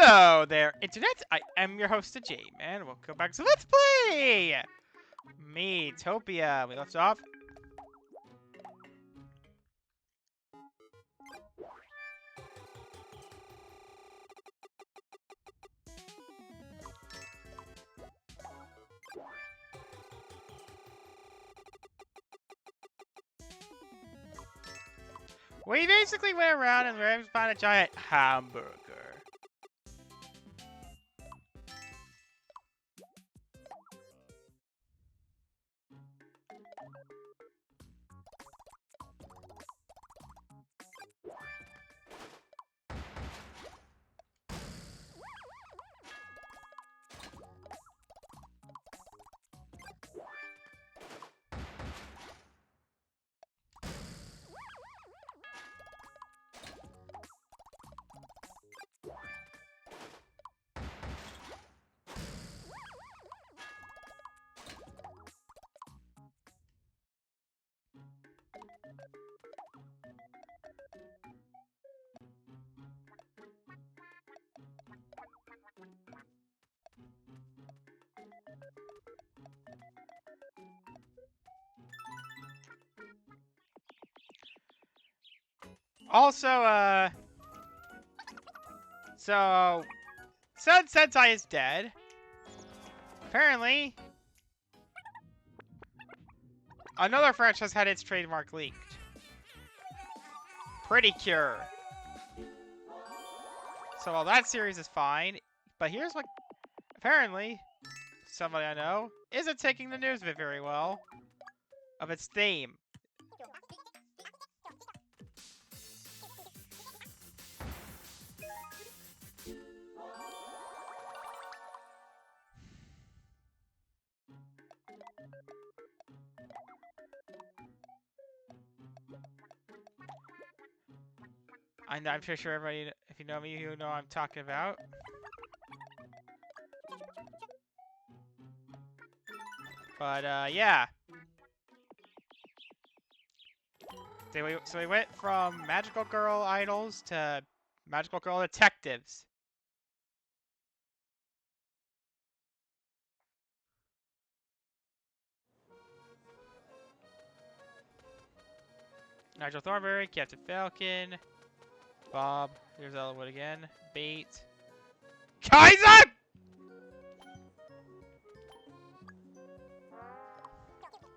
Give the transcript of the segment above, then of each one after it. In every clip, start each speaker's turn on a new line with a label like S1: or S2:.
S1: Hello there, Internet. I am your host, Jay, man. Welcome back to Let's Play Miitopia. We left off. We basically went around and found a giant hamburger. Also, so Sun Sentai is dead. Apparently, another franchise had its trademark leaked. Pretty Cure. So while that series is fine, but here's what apparently somebody I know isn't taking the news of it very well. Of its theme. I'm pretty sure everybody, if you know me, you know what I'm talking about. But, yeah. So we went from Magical Girl Idols to Magical Girl Detectives. Nigel Thornberry, Captain Falcon, Bob, there's Elwood again, Bait, Kaiser!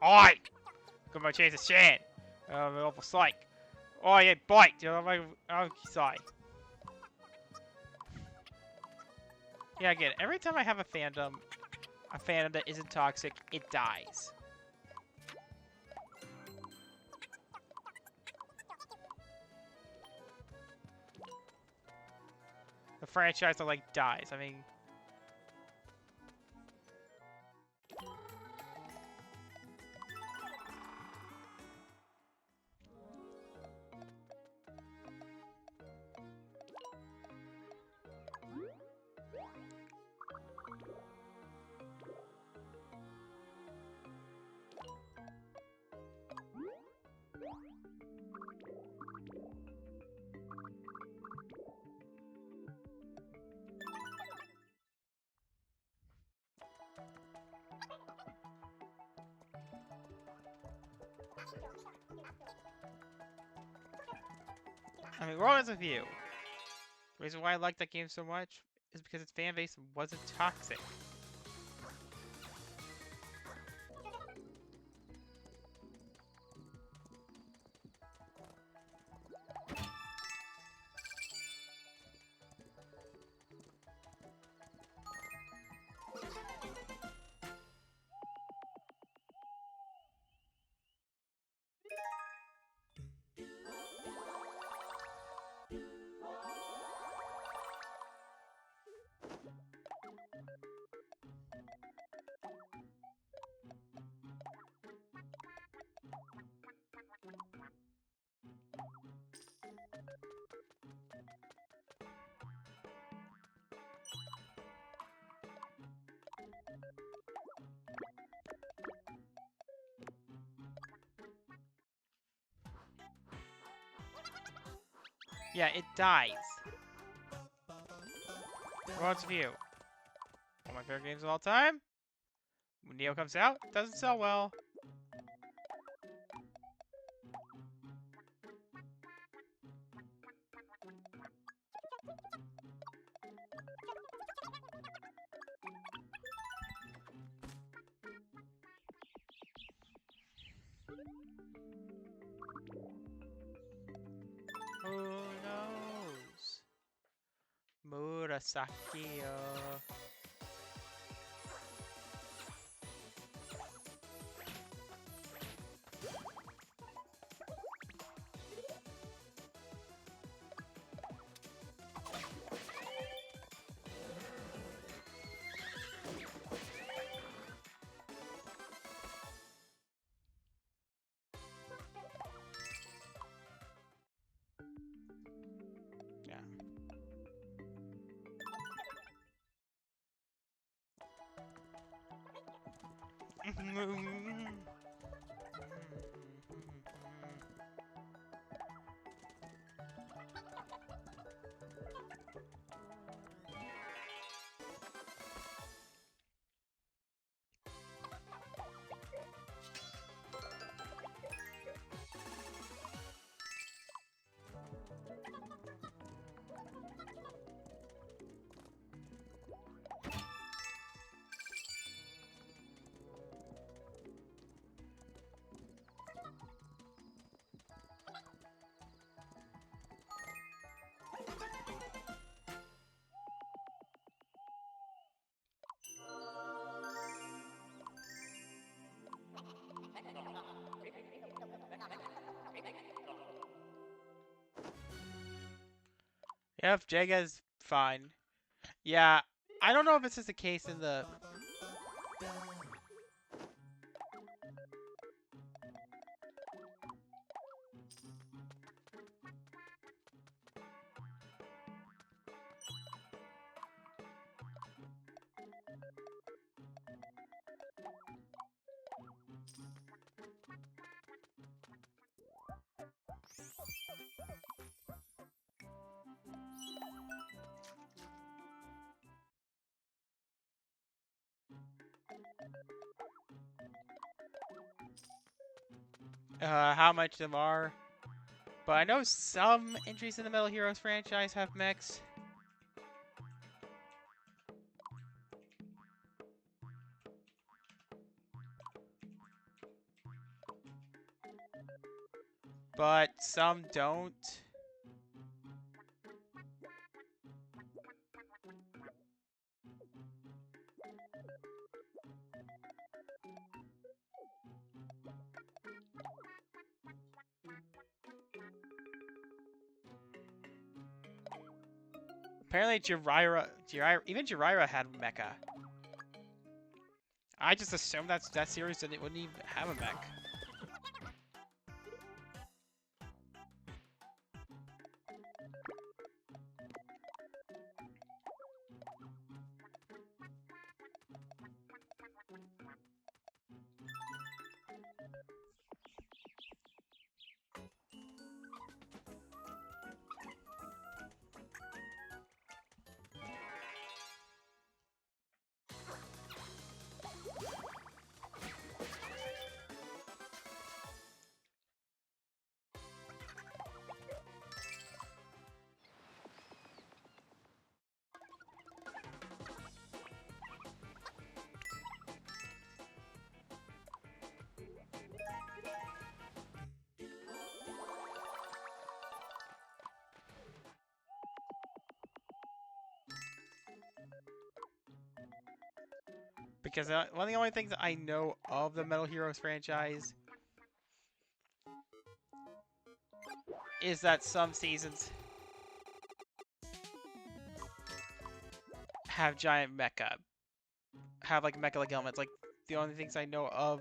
S1: Oi! Got my chance of Shan. I'm an awful psych. Oh yeah, bite! Sorry. Yeah, again, every time I have a fandom that isn't toxic, it dies. The franchise that, like, dies. I mean... I mean, we're honest with you. The reason why I like that game so much is because its fan base wasn't toxic. Yeah, it dies. Who wants a few? One of my favorite games of all time. When Neo comes out, doesn't sell well. Who knows? Murasaki. Yeah. Yep, Jega's fine. Yeah, I don't know if this is the case in the... how much there are. But I know some entries in the Metal Heroes franchise have mechs. But some don't. Apparently even Jiraiya had mecha. I just assumed that series wouldn't even have a mech. Because one of the only things I know of the Metal Heroes franchise is that some seasons have giant mecha. Have like mecha-like elements. Like the only things I know of.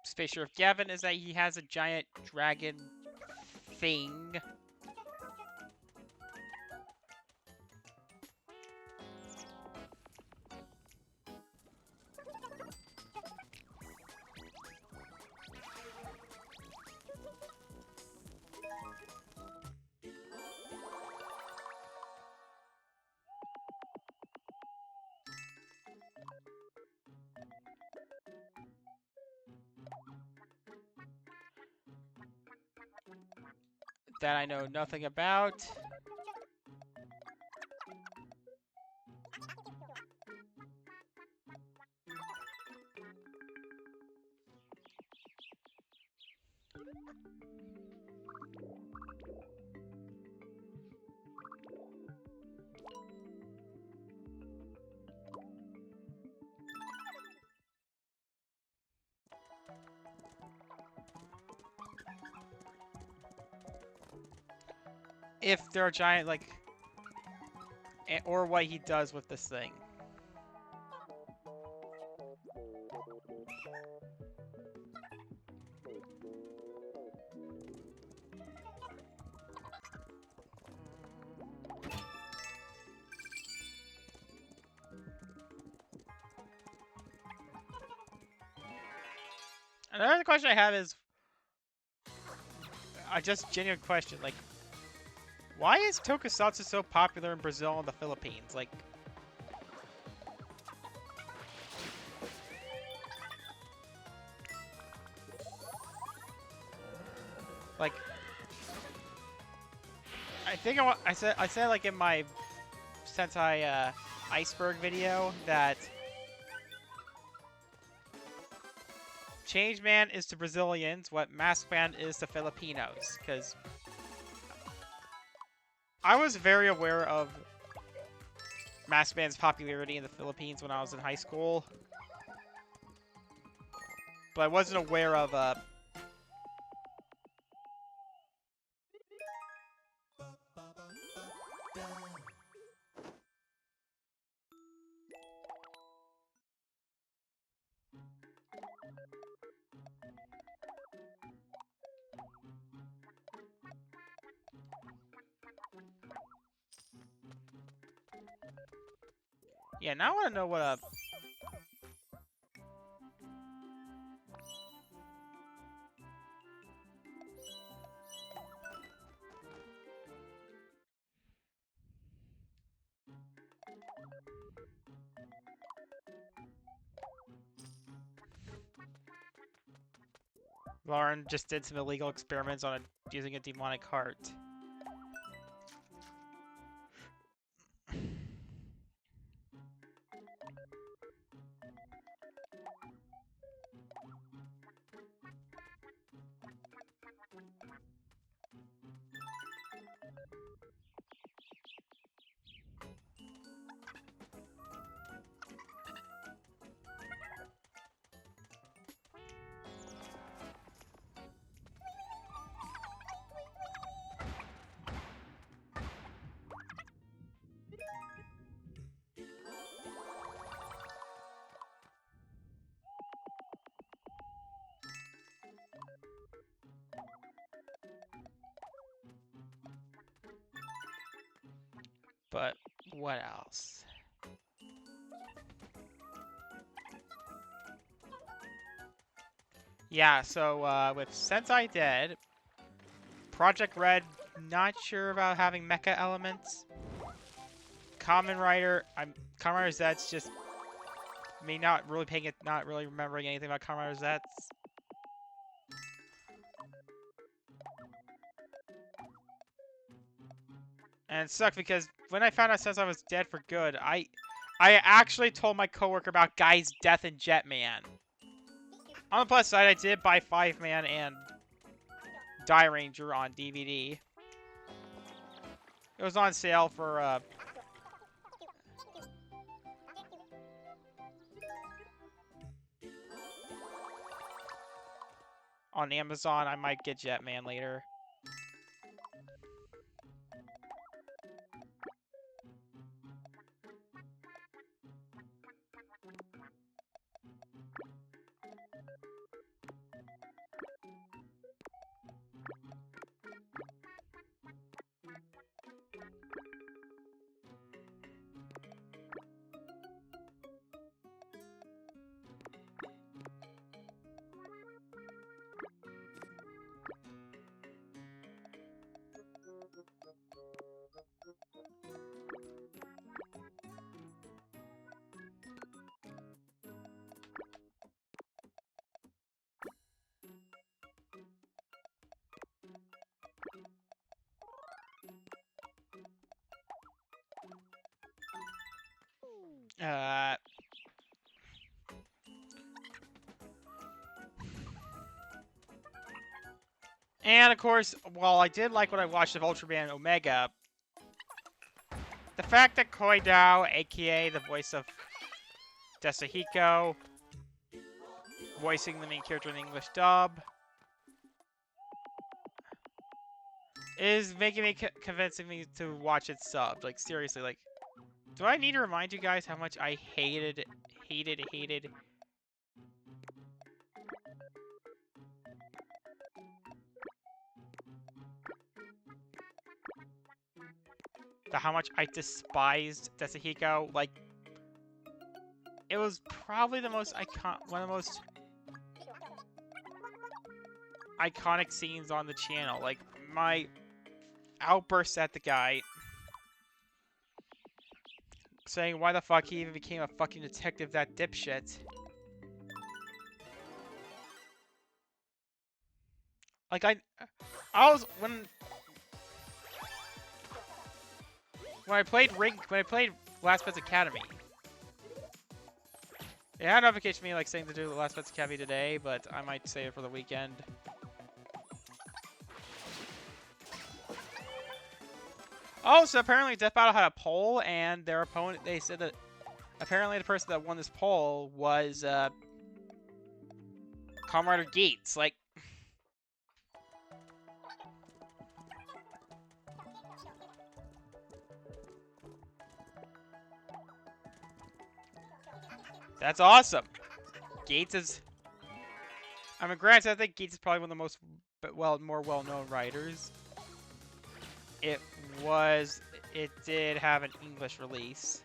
S1: Space Sheriff Gavin is that he has a giant dragon thing. that I know nothing about. If they're giant, like, or what he does with this thing. Another question I have is, just genuine question, like, why is tokusatsu so popular in Brazil and the Philippines? Like, I think I said like in my Sentai iceberg video that Changeman is to Brazilians what Maskman is to Filipinos, because I was very aware of Maskman's popularity in the Philippines when I was in high school, but I wasn't aware of yeah, now I want to know what Lauren just did some illegal experiments on using a demonic heart. But what else? Yeah, so with Sentai Dead, Project Red, not sure about having mecha elements. Kamen Rider, Kamen Rider Z's just me not really not really remembering anything about Kamen Rider Z's. And it sucked because when I found out Sentai was dead for good, I actually told my coworker about Guy's death in Jetman. On the plus side, I did buy 5-Man and Die Ranger on DVD. It was on sale for on Amazon. I might get Jetman later. Uh, and of course, while I did like what I watched of Ultraman Omega, the fact that Koi Dao, aka the voice of Desahiko, voicing the main character in the English dub, is making me convincing me to watch it subbed. Like, seriously, like, do I need to remind you guys how much I hated how much I despised Desahiko? Like, it was probably the most one of the most iconic scenes on the channel. Like, my outburst at the guy saying why the fuck he even became a fucking detective, that dipshit. Like, I was, when I played Last Pets Academy, it had a notification me like saying to do the Last Pets Academy today, but I might save it for the weekend. Oh, so apparently Death Battle had a poll, and their opponent, they said that apparently the person that won this poll was Comrade Gates. Like, that's awesome. Gates is, I mean, granted, I think Gates is probably one of the most more well-known writers. It did have an English release.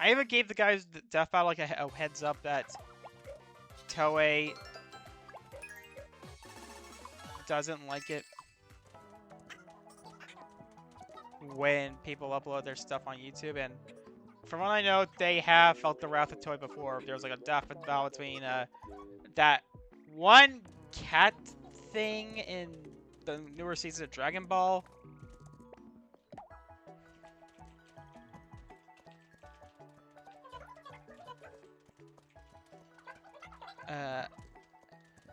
S1: I even gave the guys the Death Battle like a heads up that Toei doesn't like it when people upload their stuff on YouTube, and from what I know, they have felt the wrath of Toei before. There was like a death battle between that one cat thing in the newer season of Dragon Ball.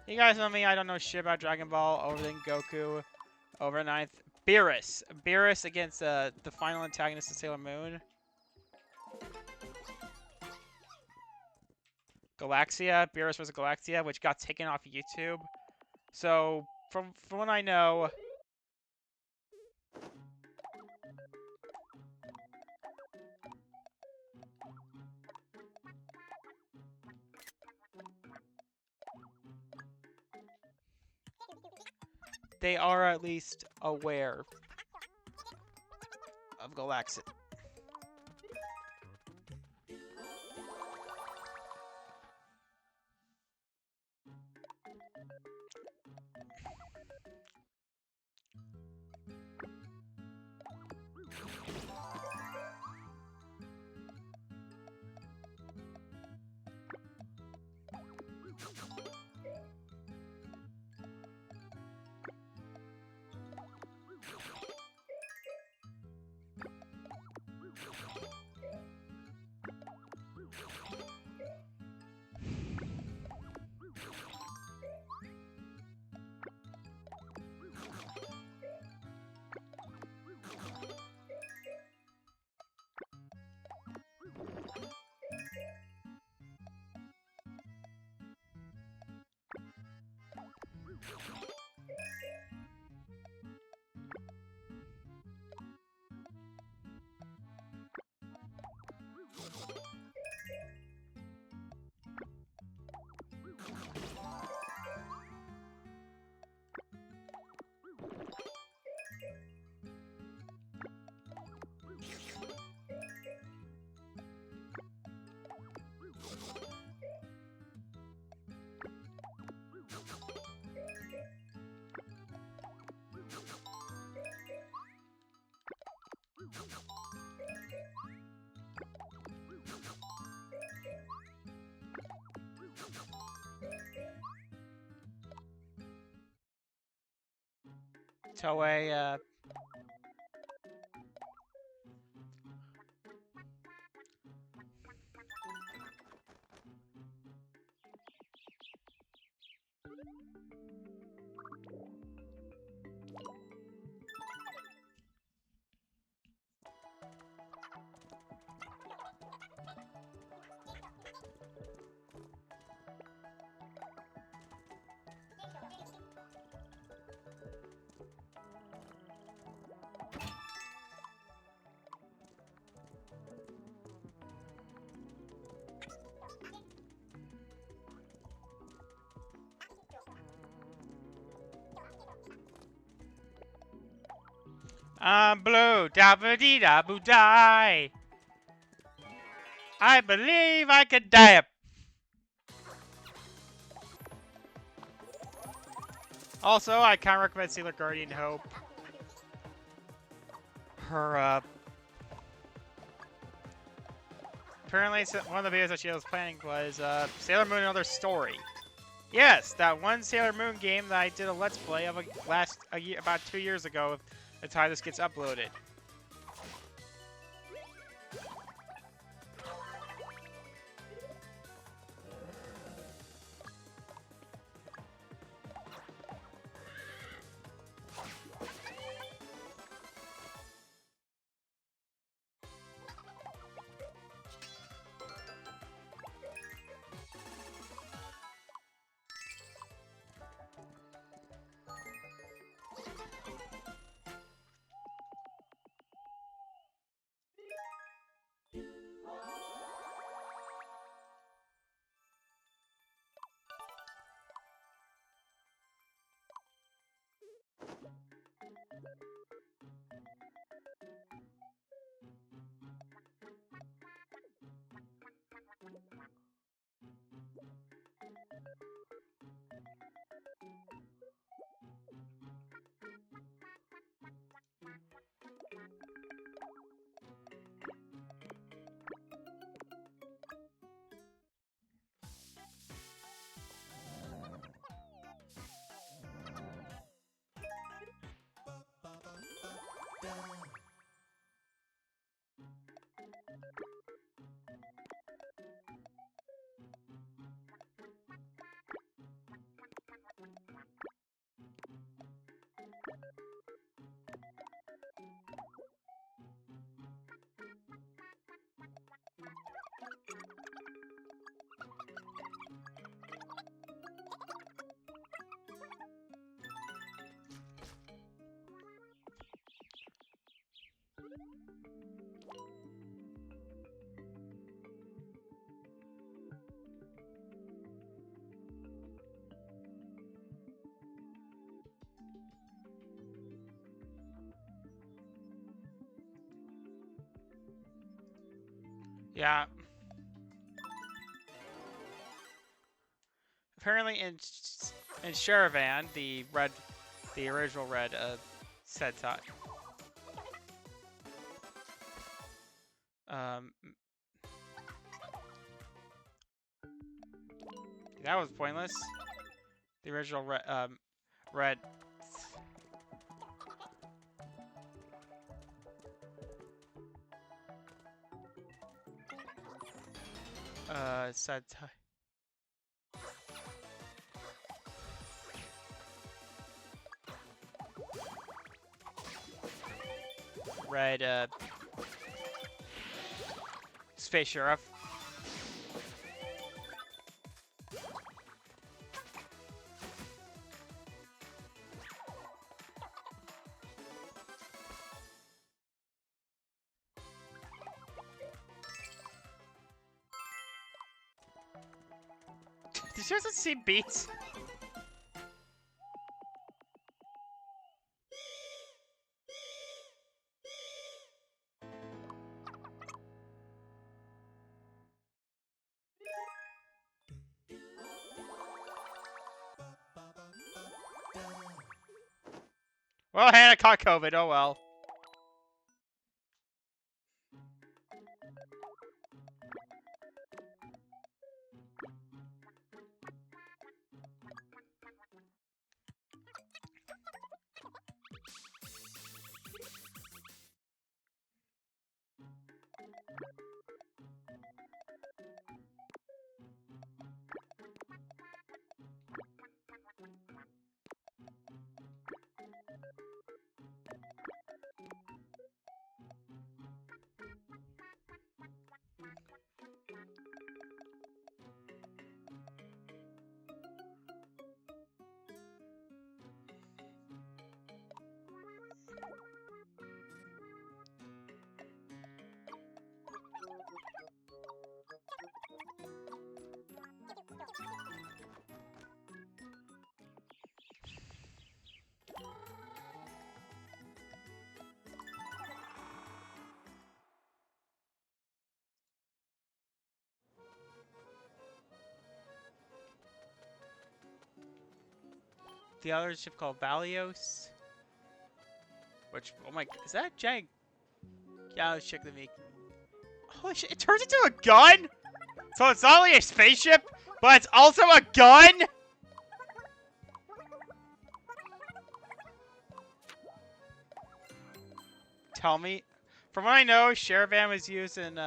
S1: You guys know me, I don't know shit about Dragon Ball, other than Goku, over 9th. Beerus against the final antagonist of Sailor Moon. Galaxia, Beerus vs. Galaxia, which got taken off YouTube. So, from what I know, they are at least aware of Galaxia. Toei, I'm blue, da-ba-dee, da-boo-die. I believe I could die. Also, I kind of recommend Sailor Guardian Hope. Her, apparently one of the videos that she was planning was, Sailor Moon Another Story. Yes, that one Sailor Moon game that I did a Let's Play of about 2 years ago. That's how this gets uploaded. Yeah. Apparently in Sharavan, the original red Sentai. That was pointless. The original red Sentai. Red Space Sheriff. Did you just see beats? Well, Hannah caught COVID. Oh well. the other ship called Valios. Which, oh my, is that a giant? Yeah, let's check the make. Holy shit, it turns into a gun? So it's not only a spaceship, but it's also a gun? Tell me. From what I know, Sheravan was used in,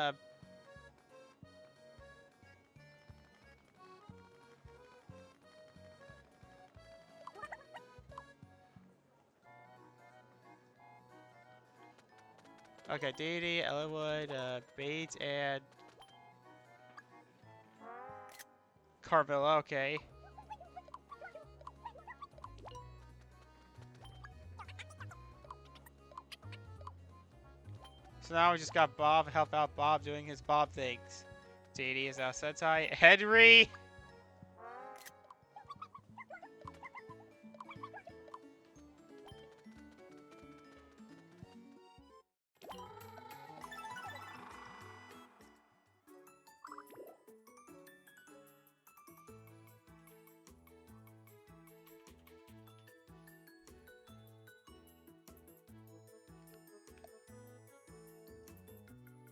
S1: okay, Deity, Elwood, Bates, and Carvilla, okay. So now we just got Bob, help out Bob doing his Bob things. Deity is now Sentai. Henry!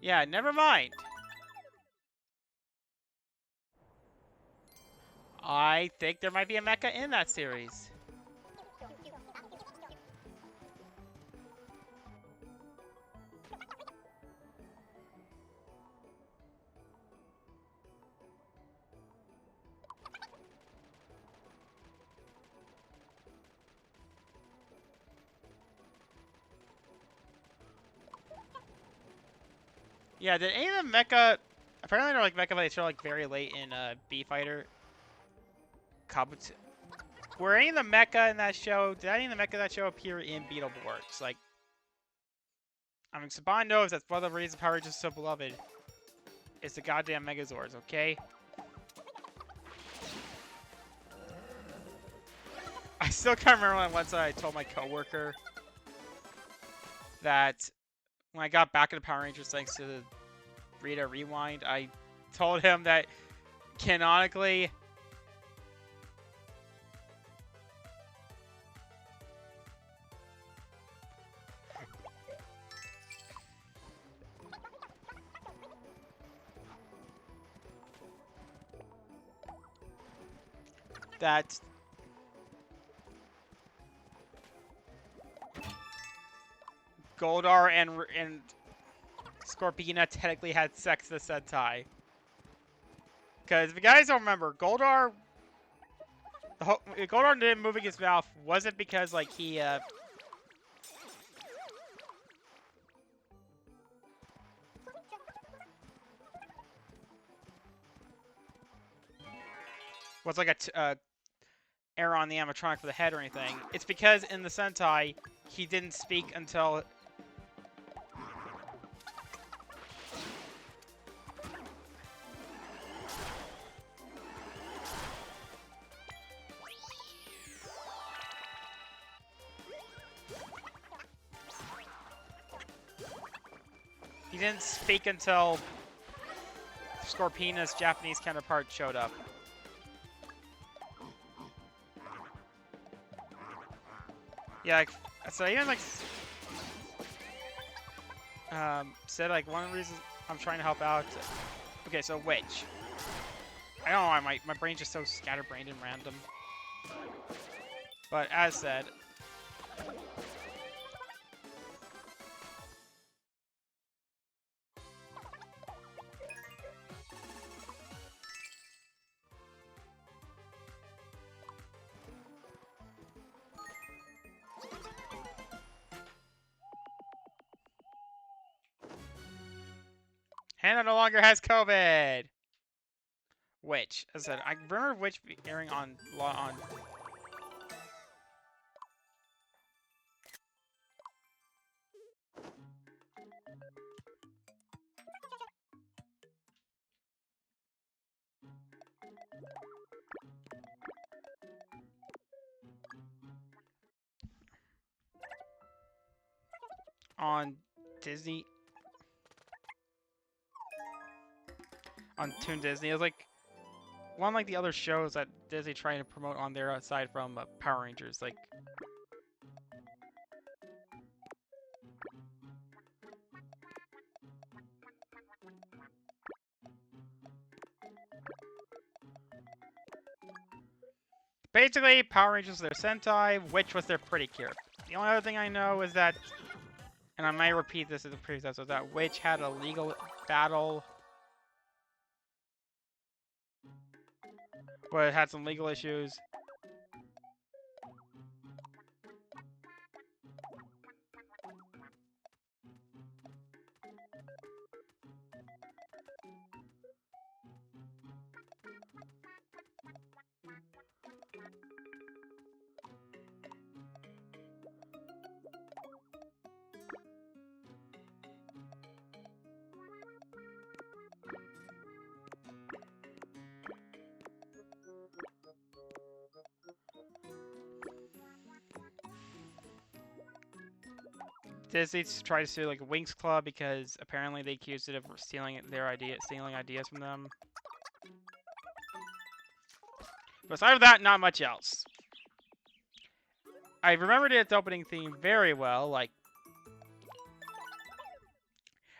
S1: Yeah, never mind. I think there might be a mecha in that series. Yeah, did any of the mecha... Apparently they're like mecha, but they show like very late in B Fighter. Kabuto. Were any of the mecha in that show... Did any of the mecha in that show appear in Beetleborgs? Like... I mean, Saban knows that's one of the reasons Power Rangers is so beloved. It's the goddamn Megazords, okay? I still can't remember when once I told my coworker that when I got back into Power Rangers thanks to the Rita Rewind, I told him that canonically that Goldar and Scorpina technically had sex with Sentai. Because if you guys don't remember, Goldar didn't moving his mouth wasn't because like he was like a error on the animatronic for the head or anything. It's because in the Sentai he didn't speak until Scorpina's Japanese counterpart showed up. Yeah, like, so even like said like one of the reasons I'm trying to help out. Okay, so which I don't know why my brain's just so scatterbrained and random. But as said, Hannah no longer has COVID. Which, as I said, I remember which airing on Disney, on Toon Disney. I was like, one like the other shows that Disney trying to promote on there aside from Power Rangers, like. Basically, Power Rangers was their Sentai, Witch was their Pretty Cure. The only other thing I know is that, and I might repeat this in the previous episode, that Witch had a legal battle where it had some legal issues. Disney tried to sue like Winx Club because apparently they accused it of stealing ideas from them. But aside from that, not much else. I remembered its opening theme very well, like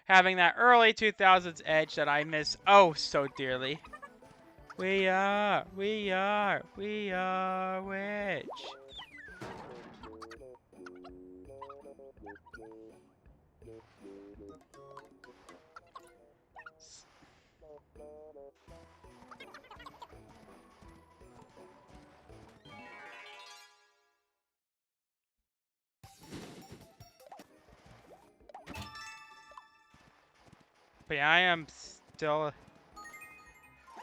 S1: having that early 2000s edge that I miss oh so dearly. We are Witch. But yeah, I am still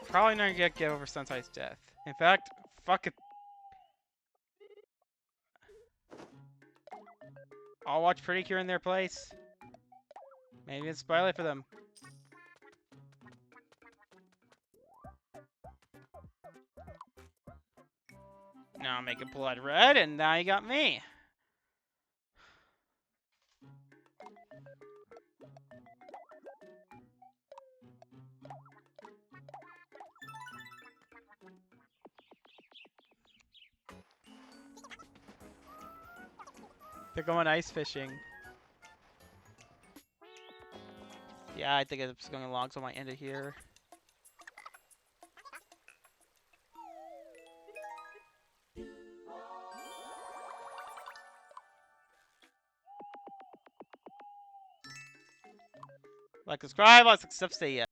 S1: probably not gonna get over Sunsai's death. In fact, fuck it. I'll watch Pretty Cure in their place. Maybe it's spoil it for them. Now make it blood red, and now you got me. They're going ice fishing. Yeah, I think it's going along, so I might end it here. Like, subscribe, see ya.